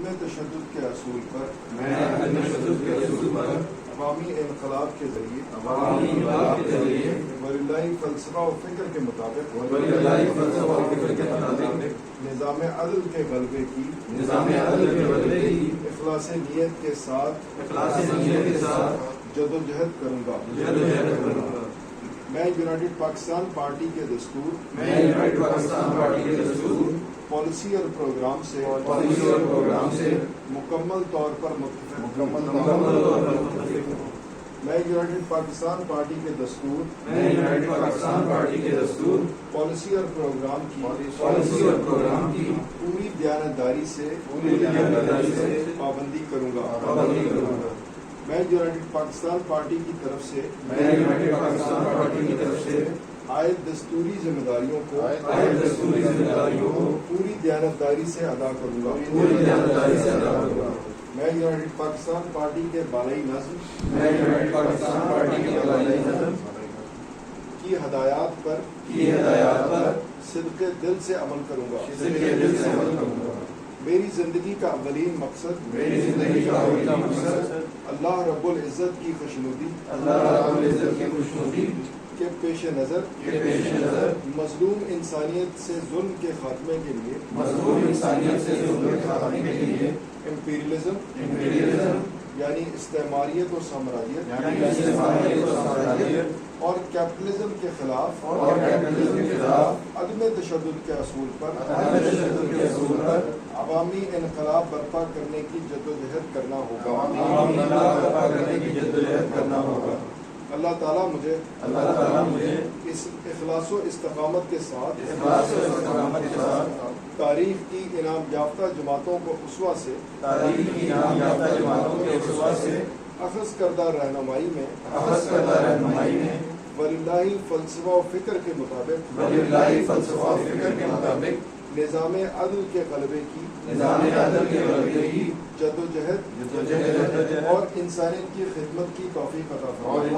عدم تشدد کے اصول پر عوامی انقلاب کے ذریعے وللہ فلسفہ و فکر کے مطابق نظام عدل کے غلبے کی اخلاص نیت کے ساتھ جدوجہد کروں گا۔ میں یونائٹڈ پاکستان پارٹی کے دستور پالیسی اور پروگرام سے مکمل طور پر متفق ہوں۔ میں یونائٹڈ پاکستان پارٹی کے دستور پالیسی اور پروگرام کی پوری دیانتداری سے پابندی کروں گا۔ میں یونائٹڈ پاکستان پارٹی کی طرف سے عائد دستوری ذمہ داریوں کو پوری دیانتداری سے ادا کروں گا۔ میں یونائٹڈ پاکستان پارٹی کے بالائی نظم کی ہدایات پر صدق دل سے عمل کروں گا۔ میری زندگی کا اولین مقصد اللہ رب العزت کی خوشنودی کے پیش نظر مظلوم انسانیت سے ظلم کے خاتمے کے لیے امپیریلزم یعنی استعماریت و سامراجیت اور کیپٹلزم کے خلاف عدم تشدد کے اصول پر عوامی انقلاب برپا کرنے کی جدوجہد کرنا ہوگا۔ اللہ تعالیٰ مجھے اس اخلاص و استقامت کے ساتھ تاریخ کی انعام یافتہ جماعتوں کو اسوہ سے اخذ کردہ رہنمائی میں وللہ فلسفہ و فکر کے مطابق نظام عدل کے غلبے کی جدوجہد اور انسانیت کی خدمت کی توفیق عطا فرمائے۔